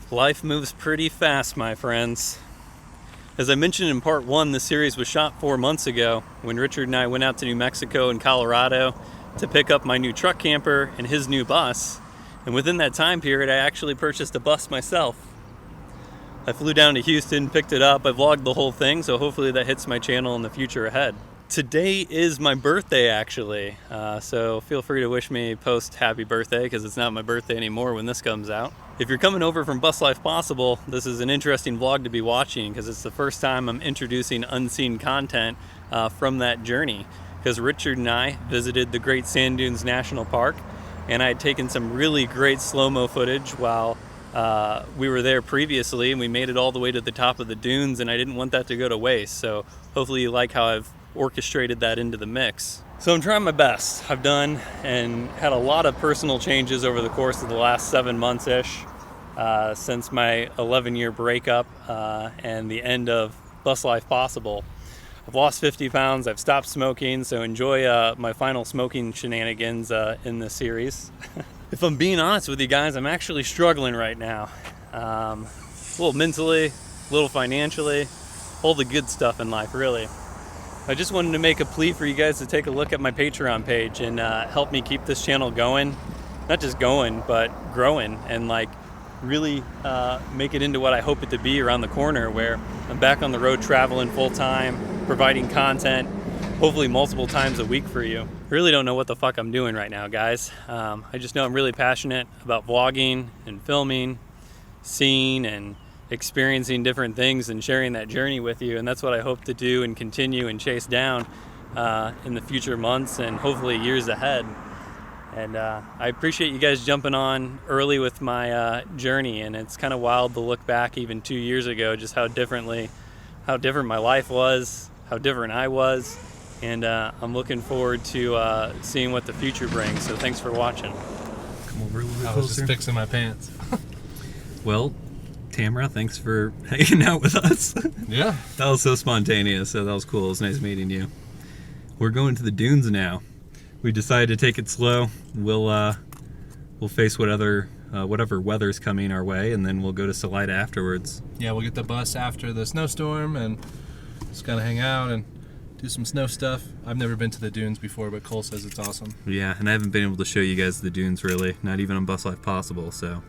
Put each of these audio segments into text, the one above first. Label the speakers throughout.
Speaker 1: Life moves pretty fast, my friends. As I mentioned in part 1, the series was shot 4 months ago when Richard and I went out to New Mexico and Colorado to pick up my new truck camper and his new bus. And within that time period, I actually purchased a bus myself. I flew down to Houston, picked it up, I vlogged the whole thing, so hopefully that hits my channel in the future ahead. Today is my birthday, actually, so feel free to wish me post happy birthday, because it's not my birthday anymore when this comes out. If you're coming over from Bus Life Possible, this is an interesting vlog to be watching, because it's the first time I'm introducing unseen content from that journey, because Richard and I visited the Great Sand Dunes National Park, and I had taken some really great slow-mo footage while we were there previously, and we made it all the way to the top of the dunes, and I didn't want that to go to waste, so hopefully you like how I've orchestrated that into the mix. So I'm trying my best. I've done and had a lot of personal changes over the course of the last 7 months-ish since my 11-year breakup and the end of Bus Life Possible. I've lost 50 pounds, I've stopped smoking, so enjoy my final smoking shenanigans in this series. If I'm being honest with you guys, I'm actually struggling right now. A little mentally, a little financially, all the good stuff in life, really. I just wanted to make a plea for you guys to take a look at my Patreon page and help me keep this channel going. Not just going, but growing, and like really make it into what I hope it to be around the corner, where I'm back on the road traveling full time, providing content, hopefully multiple times a week for you. I really don't know what the fuck I'm doing right now, guys. I just know I'm really passionate about vlogging and filming, seeing and experiencing different things and sharing that journey with you, and that's what I hope to do and continue and chase down in the future months and hopefully years ahead. And I appreciate you guys jumping on early with my journey, and it's kind of wild to look back even 2 years ago, just how different my life was, how different I was, and I'm looking forward to seeing what the future brings. So thanks for watching. Come over a little bit closer.
Speaker 2: I was just fixing my pants.
Speaker 1: Well, Tamara, thanks for hanging out with us.
Speaker 2: Yeah.
Speaker 1: That was so spontaneous, so that was cool. It was nice meeting you. We're going to the dunes now. We decided to take it slow. We'll face whatever weather's coming our way, and then we'll go to Salida afterwards.
Speaker 2: Yeah, we'll get the bus after the snowstorm and just kind of hang out and do some snow stuff. I've never been to the dunes before, but Cole says it's awesome.
Speaker 1: Yeah, and I haven't been able to show you guys the dunes really, not even on Bus Life Possible, so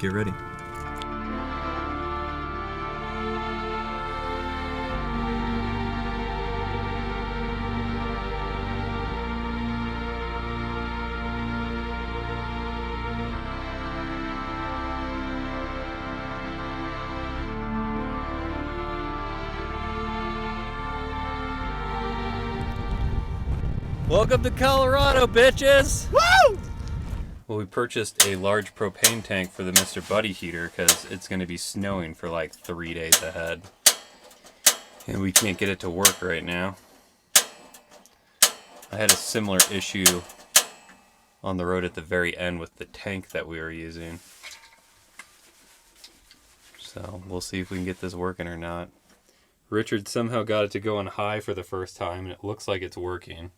Speaker 1: get ready. Welcome to Colorado, bitches! Woo! Well, we purchased a large propane tank for the Mr. Buddy heater because it's going to be snowing for like 3 days ahead. And we can't get it to work right now. I had a similar issue on the road at the very end with the tank that we were using. So we'll see if we can get this working or not. Richard somehow got it to go on high for the first time, and it looks like it's working.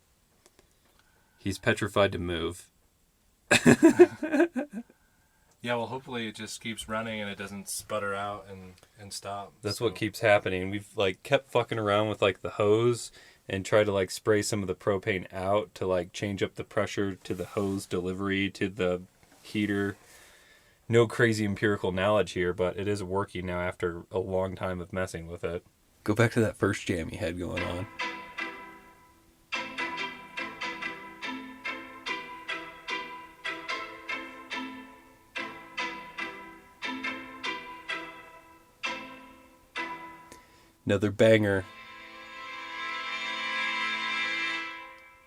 Speaker 1: He's petrified to move.
Speaker 2: Yeah, well, hopefully it just keeps running and it doesn't sputter out and stop.
Speaker 1: That's what keeps happening. We've like kept fucking around with like the hose and tried to like spray some of the propane out to like change up the pressure to the hose delivery to the heater. No crazy empirical knowledge here, but it is working now after a long time of messing with it. Go back to that first jam you had going on. Another banger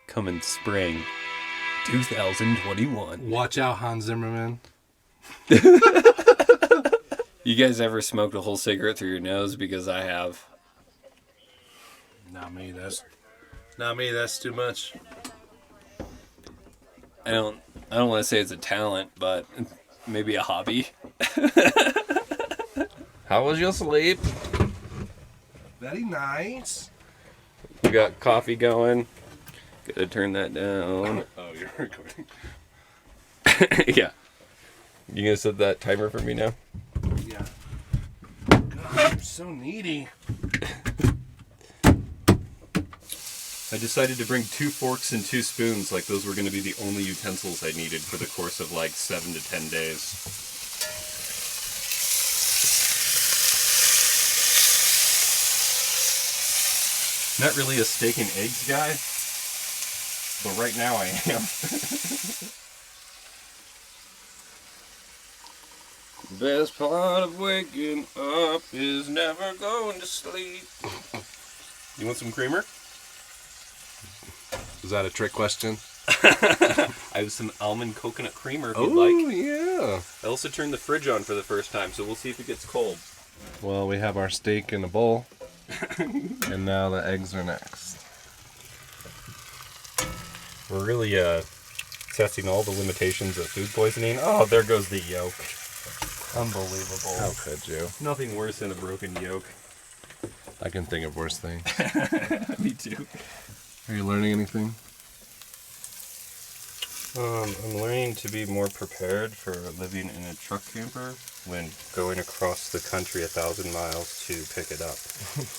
Speaker 1: coming spring 2021.
Speaker 2: Watch out, Hans Zimmerman.
Speaker 1: You guys ever smoked a whole cigarette through your nose? Because I have.
Speaker 2: Not me, that's too much.
Speaker 1: I don't want to say it's a talent, but maybe a hobby. How was your sleep?
Speaker 2: Very nice.
Speaker 1: We got coffee going. Gotta turn that down.
Speaker 2: Oh, you're recording.
Speaker 1: Yeah. You gonna set that timer for me now?
Speaker 2: Yeah. so needy.
Speaker 1: I decided to bring 2 forks and 2 spoons, like those were going to be the only utensils I needed for the course of like 7 to 10 days. Not really a steak and eggs guy, but right now I am. Best part of waking up is never going to sleep. You want some creamer?
Speaker 2: Is that a trick question?
Speaker 1: I have some almond coconut creamer if you'd like.
Speaker 2: Oh, yeah.
Speaker 1: I also turned the fridge on for the first time, so we'll see if it gets cold.
Speaker 2: Well, we have our steak in a bowl, and now the eggs are next.
Speaker 1: We're really testing all the limitations of food poisoning. Oh, there goes the yolk. Unbelievable.
Speaker 2: How could you?
Speaker 1: Nothing worse than a broken yolk.
Speaker 2: I can think of worse things.
Speaker 1: Me too.
Speaker 2: Are you learning anything?
Speaker 1: I'm learning to be more prepared for living in a truck camper when going across the country 1,000 miles to pick it up.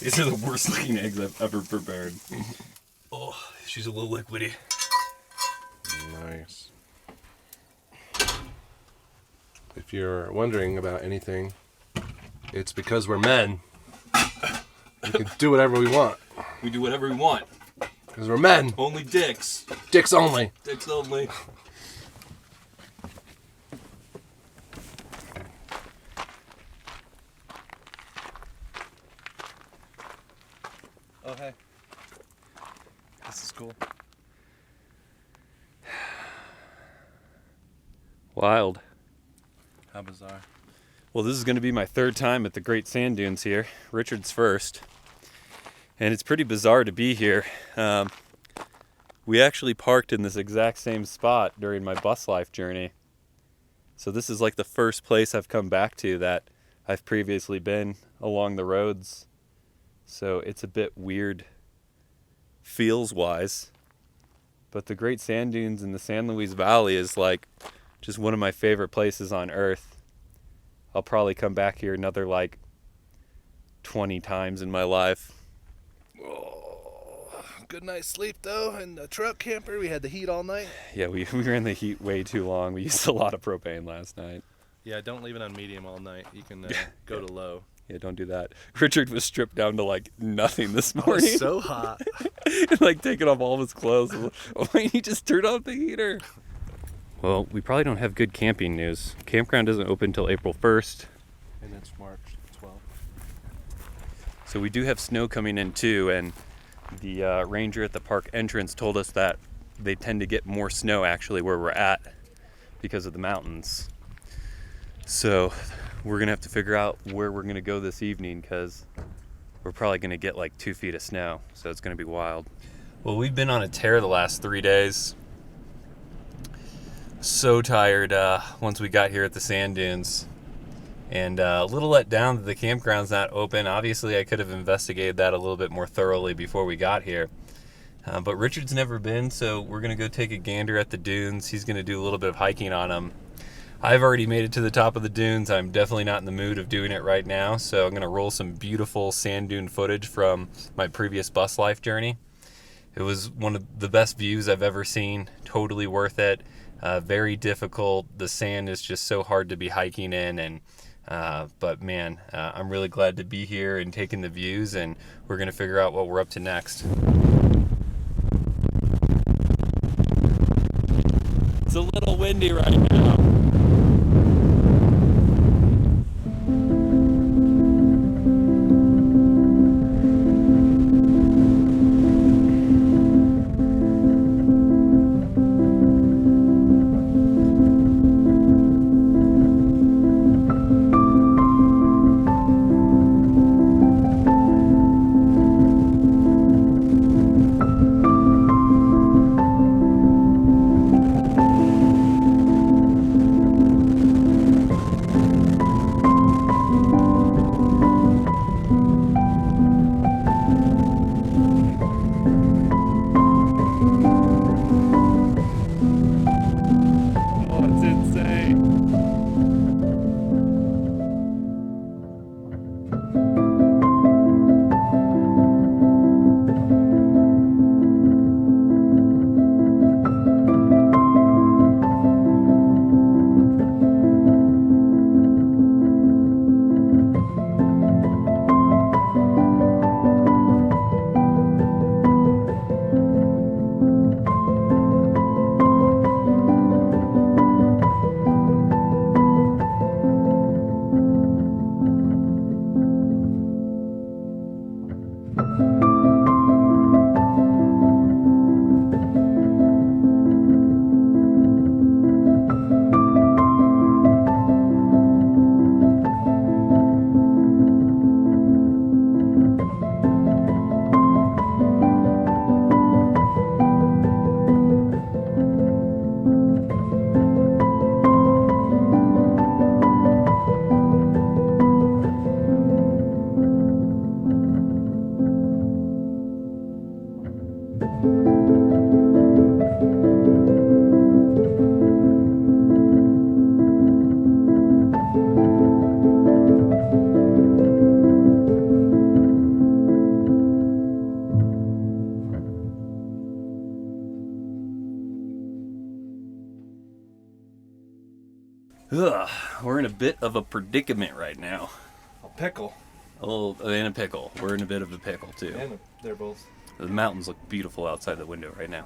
Speaker 1: These are the worst looking eggs I've ever prepared. Oh, she's a little liquidy.
Speaker 2: Nice. If you're wondering about anything, it's because we're men. We can do whatever we want.
Speaker 1: We do whatever we want.
Speaker 2: Because we're men.
Speaker 1: Only dicks.
Speaker 2: Dicks only.
Speaker 1: Dicks only.
Speaker 2: Oh, hey. This is cool.
Speaker 1: Wild.
Speaker 2: How bizarre.
Speaker 1: Well, this is going to be my 3rd time at the Great Sand Dunes here. Richard's first. And it's pretty bizarre to be here. We actually parked in this exact same spot during my bus life journey. So this is like the first place I've come back to that I've previously been along the roads. So it's a bit weird feels-wise. But the Great Sand Dunes in the San Luis Valley is like just one of my favorite places on earth. I'll probably come back here another like 20 times in my life.
Speaker 2: Oh, good night's sleep though in the truck camper. We had the heat all night.
Speaker 1: Yeah, we were in the heat way too long. We used a lot of propane last night.
Speaker 2: Yeah, don't leave it on medium all night. You can go to low.
Speaker 1: Yeah, don't do that. Richard was stripped down to like nothing this
Speaker 2: It
Speaker 1: morning.
Speaker 2: was so hot.
Speaker 1: Like taking off all of his clothes. Why he just turned off the heater? Well, we probably don't have good camping news. Campground doesn't open until April 1st.
Speaker 2: And it's March 12th.
Speaker 1: So we do have snow coming in too, and the ranger at the park entrance told us that they tend to get more snow actually where we're at because of the mountains. So we're gonna have to figure out where we're gonna go this evening because we're probably gonna get like 2 feet of snow. So it's gonna be wild. Well, we've been on a tear the last 3 days. So tired once we got here at the sand dunes, and a little let down that the campground's not open. Obviously I could have investigated that a little bit more thoroughly before we got here, but Richard's never been, so we're gonna go take a gander at the dunes. He's gonna do a little bit of hiking on them. I've already made it to the top of the dunes. I'm definitely not in the mood of doing it right now, so I'm gonna roll some beautiful sand dune footage from my previous bus life journey. It was one of the best views I've ever seen. Totally worth it. Very difficult. The sand is just so hard to be hiking in, and but man, I'm really glad to be here and taking the views, and we're gonna figure out what we're up to next. It's a little windy right now. Ugh, we're in a bit of a predicament right now.
Speaker 2: A pickle.
Speaker 1: And a pickle. We're in a bit of a pickle, too.
Speaker 2: And they're both.
Speaker 1: The mountains look beautiful outside the window right now.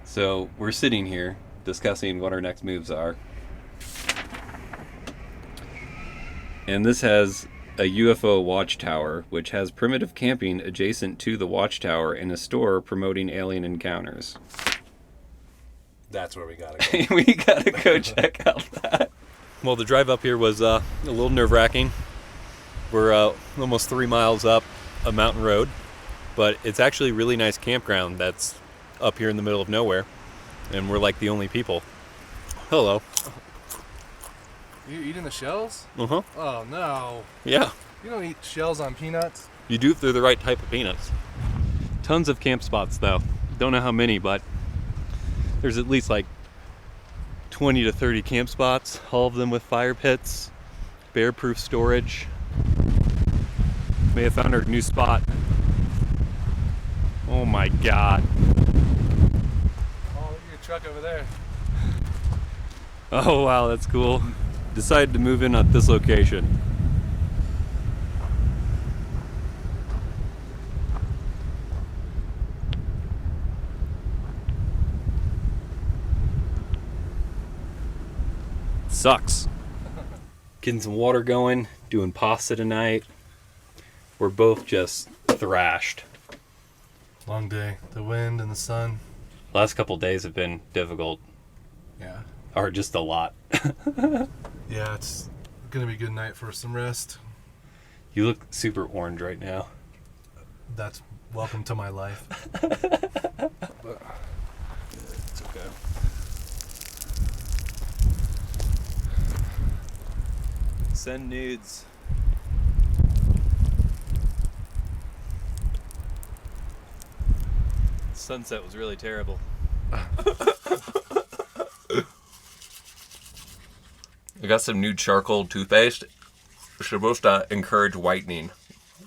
Speaker 1: So we're sitting here discussing what our next moves are. And this has a UFO watchtower, which has primitive camping adjacent to the watchtower and a store promoting alien encounters.
Speaker 2: That's where we gotta go.
Speaker 1: We gotta go check out that. Well, the drive up here was a little nerve-wracking. We're almost 3 miles up a mountain road, but it's actually a really nice campground that's up here in the middle of nowhere, and we're like the only people. Hello.
Speaker 2: You eating the shells?
Speaker 1: Uh-huh.
Speaker 2: Oh, no.
Speaker 1: Yeah.
Speaker 2: You don't eat shells on peanuts?
Speaker 1: You do if they're the right type of peanuts. Tons of camp spots, though. Don't know how many, but there's at least like 20 to 30 camp spots, all of them with fire pits, bear-proof storage. May have found our new spot. Oh my God.
Speaker 2: Oh, look at your truck over there.
Speaker 1: Oh wow, that's cool. Decided to move in at this location. Sucks. Getting some water going, doing pasta tonight. We're both just thrashed.
Speaker 2: Long day. The wind and the sun.
Speaker 1: Last couple days have been difficult.
Speaker 2: Yeah.
Speaker 1: Or just a lot.
Speaker 2: Yeah, it's gonna be a good night for some rest.
Speaker 1: You look super orange right now.
Speaker 2: That's welcome to my life. But, it's okay.
Speaker 1: Send nudes. Sunset was really terrible. I got some new charcoal toothpaste. It's supposed to encourage whitening.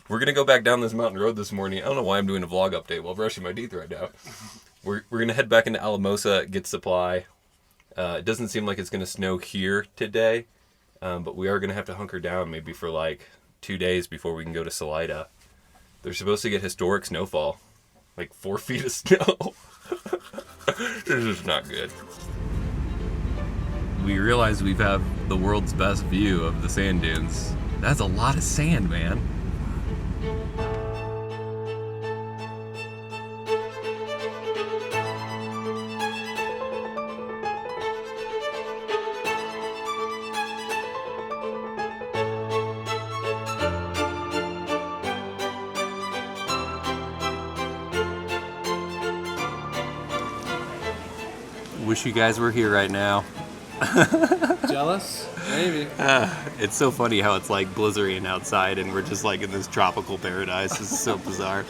Speaker 1: We're gonna go back down this mountain road this morning. I don't know why I'm doing a vlog update while brushing my teeth right now. We're gonna head back into Alamosa, get supply. It doesn't seem like it's gonna snow here today, but we are gonna have to hunker down maybe for like 2 days before we can go to Salida. They're supposed to get historic snowfall, like 4 feet of snow. This is not good. We realize we have the world's best view of the sand dunes. That's a lot of sand, man. Wish you guys were here right now.
Speaker 2: Jealous? Maybe.
Speaker 1: It's so funny how it's like blizzarding outside and we're just like in this tropical paradise. This is so bizarre.